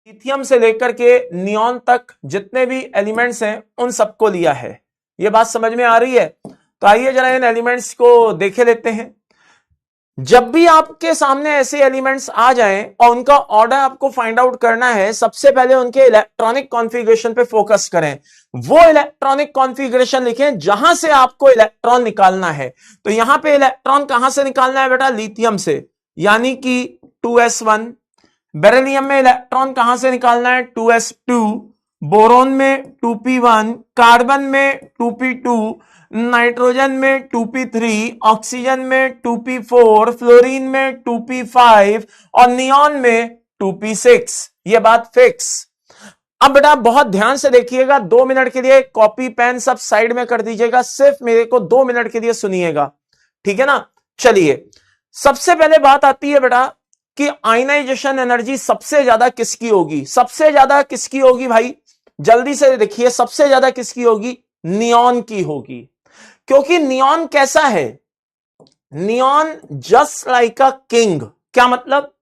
Lithium से लेकर के नियॉन तक जितने भी एलिमेंट्स हैं उन सबको लिया है। ये बात समझ में आ रही है? तो आइए जरा इन एलिमेंट्स को देखे लेते हैं। जब भी आपके सामने ऐसे एलिमेंट्स आ जाएं और उनका ऑर्डर आपको फाइंड आउट करना है, सबसे पहले उनके इलेक्ट्रॉनिक कॉन्फ़िगरेशन पे फोकस करें। वो इलेक्ट्रॉनिक कॉन्फ़िगरेशन लिखें जहां से आपको इलेक्ट्रॉन निकालना है। तो यहां पे इलेक्ट्रॉन कहां से निकालना है बेटा? लिथियम से, यानी कि 2s1। बेरिलियम में इलेक्ट्रॉन कहां से निकालना है? 2s2। बोरोन में 2p1, कार्बन में 2p2, नाइट्रोजन में 2p3, ऑक्सीजन में 2p4, फ्लोरीन में 2p5 और नियॉन में 2p6। ये बात फिक्स। अब बेटा बहुत ध्यान से देखिएगा, 2 मिनट के लिए कॉपी पेन सब साइड में कर दीजिएगा, सिर्फ मेरे को 2 मिनट के लिए सुनिएगा, ठीक है ना? चलिए, सबसे पहले बात आती है बेटा कि आयनाइजेशन एनर्जी सबसे ज्यादा किसकी होगी? सबसे ज्यादा किसकी होगी भाई? जल्दी से देखिए, सबसे ज्यादा किसकी होगी? नियॉन की होगी। क्योंकि नियॉन कैसा है? Neon just like a king. क्या मतलब?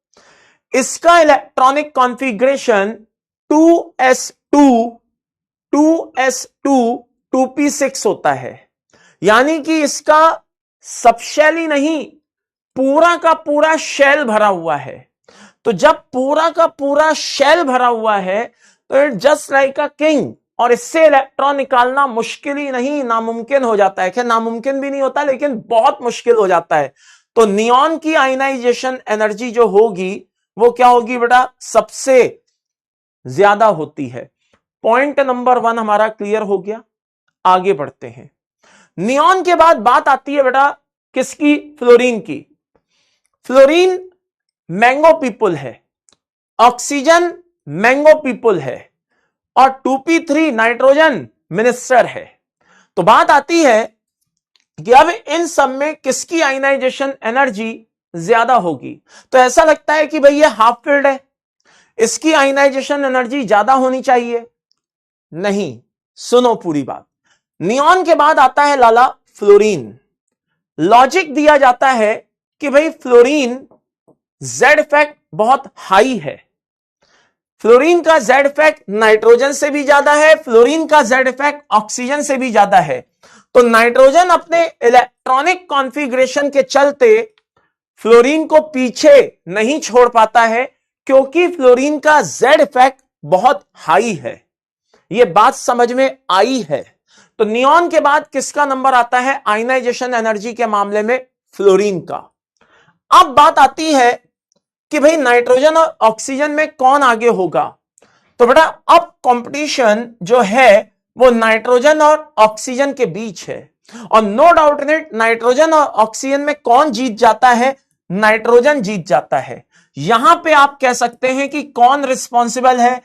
इसका electronic configuration 2s2 2s2 2p6 होता है, यानी कि इसका सब शेल ही नहीं, पूरा का पूरा शेल भरा हुआ है। तो जब पूरा का पूरा शेल भरा हुआ है तो it just like a king, और इससे इलेक्ट्रॉन निकालना मुश्किल ही नहीं, नामुमकिन हो जाता है। क्या नामुमकिन भी नहीं होता, लेकिन बहुत मुश्किल हो जाता है। तो नियॉन की आयनाइजेशन एनर्जी जो होगी वो क्या होगी बेटा? सबसे ज्यादा होती है। पॉइंट नंबर 1 हमारा क्लियर हो गया। आगे बढ़ते हैं। नियॉन के बाद बात आती है बेटा किसकी? फ्लोरीन की। फ्लोरीन मैंगो पीपल है, ऑक्सीजन मैंगो पीपल है और 2p3 नाइट्रोजन मिनिस्टर है। तो बात आती है कि अब इन सब में किसकी आयनाइजेशन एनर्जी ज्यादा होगी? तो ऐसा लगता है कि भाई ये हाफ फील्ड है, इसकी आयनाइजेशन एनर्जी ज्यादा होनी चाहिए। नहीं, सुनो पूरी बात। नियॉन के बाद आता है लाला फ्लोरीन। लॉजिक दिया जाता है कि भाई फ्लोरीन जेड फैक्ट बहुत हाई है। फ्लोरीन का जेड फैक्ट नाइट्रोजन से भी ज्यादा है, फ्लोरीन का जेड फैक्ट ऑक्सीजन से भी ज्यादा है। तो नाइट्रोजन अपने इलेक्ट्रॉनिक कॉन्फ़िगरेशन के चलते फ्लोरीन को पीछे नहीं छोड़ पाता है, क्योंकि फ्लोरीन का जेड फैक्ट बहुत हाई है। यह बात समझ में आई है? तो नियॉन के बाद किसका नंबर आता है आयनाइजेशन एनर्जी के मामले में? फ्लोरीन का। अब बात आती है कि भाई नाइट्रोजन और ऑक्सीजन में कौन आगे होगा? तो बेटा अब कंपटीशन जो है वो नाइट्रोजन और ऑक्सीजन के बीच है, और no doubt in it nitrogen और ऑक्सीजन में कौन जीत जाता है? नाइट्रोजन जीत जाता है। यहां पे आप कह सकते हैं कि कौन रिस्पॉन्सिबल है?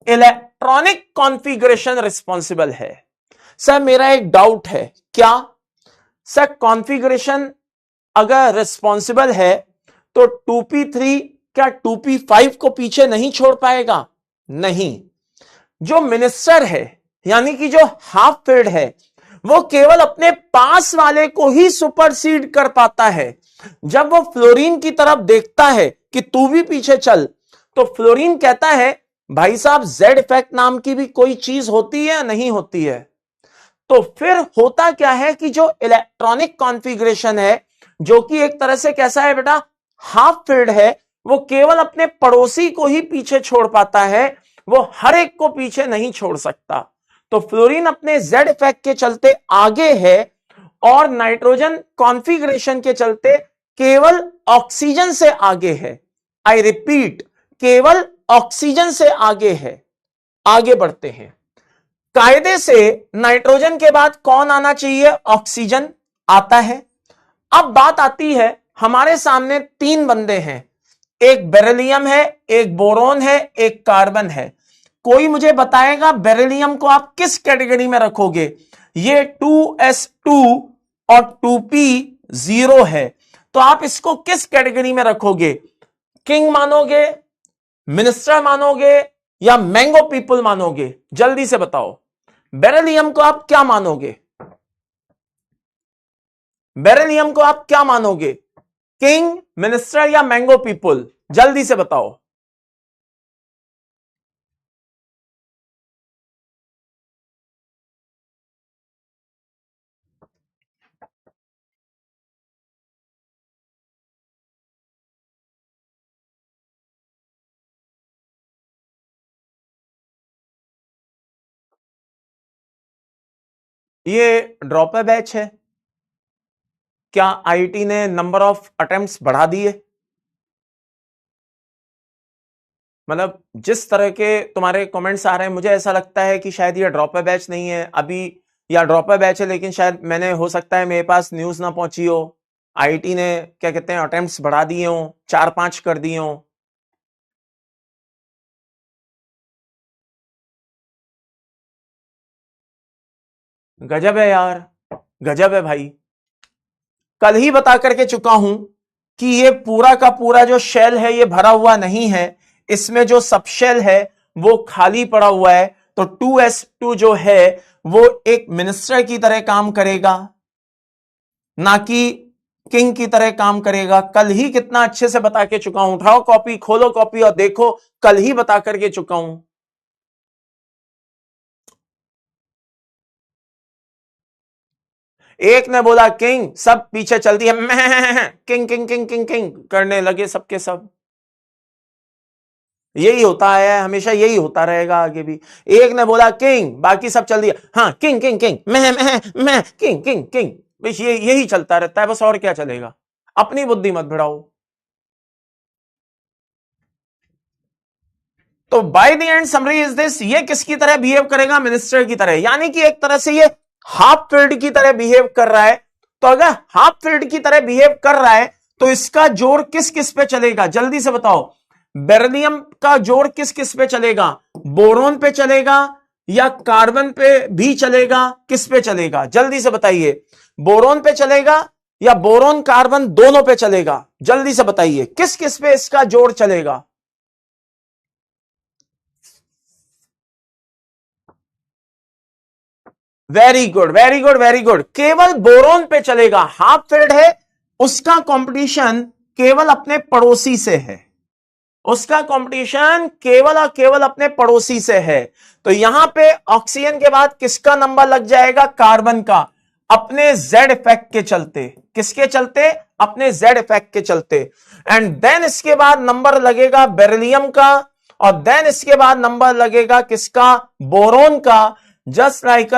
इलेक्ट्रॉनिक कॉन्फ़िगरेशन रिस्पॉन्सिबल है। सर मेरा एक डाउट है। क्या सर? कॉन्फ़िगरेशन अगर रिस्पॉन्सिबल है तो 2p3 क्या 2p5 को पीछे नहीं छोड़ पाएगा? नहीं। जो मिनिस्टर है, यानी कि जो हाफ फील्ड है, वो केवल अपने पास वाले को ही सुपरसीड कर पाता है। जब वो फ्लोरीन की तरफ देखता है कि तू भी पीछे चल, तो फ्लोरीन कहता है भाई साहब जेड इफेक्ट नाम की भी कोई चीज होती है या नहीं होती है? तो फिर होता क्या है कि जो इलेक्ट्रॉनिक कॉन्फ़िगरेशन है, जो कि एक तरह से कैसा है बेटा? हाफ फील्ड है, वो केवल अपने पड़ोसी को ही पीछे छोड़ पाता है, वो हर एक को पीछे नहीं छोड़ सकता। तो फ्लोरीन अपने जेड इफेक्ट के चलते आगे है, और नाइट्रोजन कॉन्फ़िगरेशन के चलते केवल ऑक्सीजन से आगे है। आई रिपीट, केवल ऑक्सीजन से आगे है। आगे बढ़ते हैं। कायदे से नाइट्रोजन के बाद कौन आना चाहिए? ऑक्सीजन आता है। अब बात आती है, हमारे सामने 3 बंदे हैं, एक बेरिलियम है, एक बोरोन है, एक कार्बन है। कोई मुझे बताएगा बेरिलियम को आप किस कैटेगरी में रखोगे? ये 2s2 और 2p0 है, तो आप इसको किस कैटेगरी में रखोगे? किंग मानोगे, मिनिस्टर मानोगे, या मैंगो पीपल मानोगे? जल्दी से बताओ, बेरिलियम को आप क्या मानोगे? बेरिलियम को आप क्या मानोगे? किंग, मिनिस्टर या मैंगो पीपल? जल्दी से बताओ। ये ड्रॉप ए बैच है। क्या आईआईटी ने नंबर ऑफ अटेम्प्ट्स बढ़ा दिए? मतलब जिस तरह के तुम्हारे कमेंट्स आ रहे हैं, मुझे ऐसा लगता है कि शायद ये ड्रॉप ए बैच नहीं है अभी, या ड्रॉप ए बैच है लेकिन शायद मैंने, हो सकता है मेरे पास न्यूज ना पहुंची हो, आईआईटी ने क्या कहते हैं अटेम्प्ट्स बढ़ा दिए हो, 4-5 कर दिए हो। गजब है यार, गजब है भाई। कल ही बता करके चुका हूं कि ये पूरा का पूरा जो शेल है ये भरा हुआ नहीं है, इसमें जो सब शेल है वो खाली पड़ा हुआ है। तो 2s2 जो है वो एक मिनिस्टर की तरह काम करेगा, ना कि किंग की तरह काम करेगा। कल ही कितना अच्छे से बता के चुका हूं, उठाओ कॉपी, खोलो कॉपी और देखो, कल ही बता करके चुका हूं। एक ने बोला किंग, सब पीछे चल दिया, king king king king king करने लगे सबके सब। यही होता है हमेशा, यही होता रहेगा आगे भी। एक ने बोला किंग, बाकी सब चल दिया, हाँ किंग किंग किंग, मैं किंग किंग किंग, बस ये यही चलता रहता है बस, और क्या चलेगा। अपनी बुद्धि मत भिड़ाओ। तो by the end summary is this, ये किसकी तरह बिहेव करेगा? मिनिस्टर की तरह, यानी कि एक तरह से ये हाफ फील्ड की तरह बिहेव कर रहा है। तो अगर हाफ फील्ड की तरह बिहेव कर रहा है तो इसका जोर किस किस पे चलेगा? जल्दी से बताओ, बेरिलियम का जोर किस किस पे चलेगा? बोरोन पे चलेगा या कार्बन पे भी चलेगा? किस पे चलेगा जल्दी से बताइए? बोरोन पे चलेगा या बोरोन कार्बन दोनों पे चलेगा? जल्दी से बताइए, किस किस पे इसका जोर चलेगा? Very good very good very good, केवल बोरोन पे चलेगा। हाफ फील्ड है, उसका कंपटीशन केवल अपने पड़ोसी से है, उसका कंपटीशन केवल और केवल अपने पड़ोसी से है। तो यहां पे ऑक्सीजन के बाद किसका नंबर लग जाएगा? कार्बन का, अपने जेड इफेक्ट के चलते। किसके चलते? अपने जेड इफेक्ट के चलते। एंड देन इसके बाद नंबर लगेगा बेरिलियम का, और देन इसके बाद नंबर लगेगा किसका? बोरोन का। जस्ट लाइक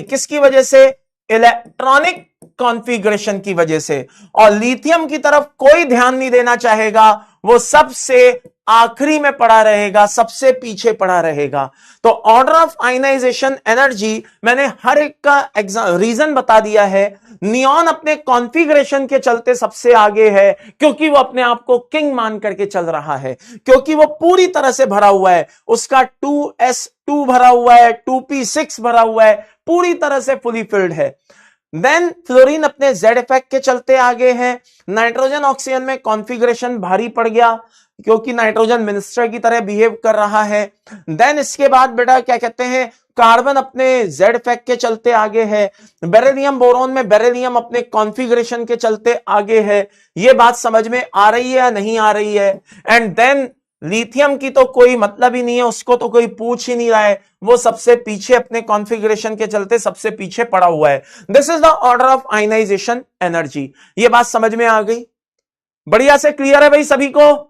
किसकी वजह से? इलेक्ट्रॉनिक कॉन्फ़िगरेशन की वजह से। और लिथियम की तरफ कोई ध्यान नहीं देना चाहेगा, वो सबसे आखिरी में पड़ा रहेगा, सबसे पीछे पड़ा रहेगा। तो ऑर्डर ऑफ आयनाइजेशन एनर्जी मैंने हर एक का रीजन बता दिया है। नियॉन अपने कॉन्फ़िगरेशन के चलते सबसे आगे है, क्योंकि वो अपने आप को किंग मान करके चल रहा है, क्योंकि वो पूरी तरह से भरा हुआ है। उसका 2s2 भरा हुआ है, 2p6 भरा हुआ है, पूरी तरह से फुली फिल्ड है। देन फ्लोरीन अपने जेड इफेक्ट के चलते आगे है। नाइट्रोजन ऑक्सीजन में कॉन्फ़िगरेशन भारी पड़ गया, क्योंकि नाइट्रोजन मिनिस्टर की तरह बिहेव कर रहा है। देन इसके बाद बेटा क्या कहते हैं, कार्बन अपने जेड इफेक्ट के चलते आगे है। बेरिलियम बोरोन में बेरिलियम अपने कॉन्फ़िगरेशन के चलते आगे है। ये बात समझ में आ रही है या नहीं आ रही है? एंड देन लिथियम की तो कोई मतलब ही नहीं है, उसको तो कोई पूछ ही नहीं रहा है, वो सबसे पीछे अपने कॉन्फ़िगरेशन के चलते सबसे पीछे पड़ा हुआ है। This is the order of ionization energy. ये बात समझ में आ गई? बढ़िया से क्लियर है भाई सभी को?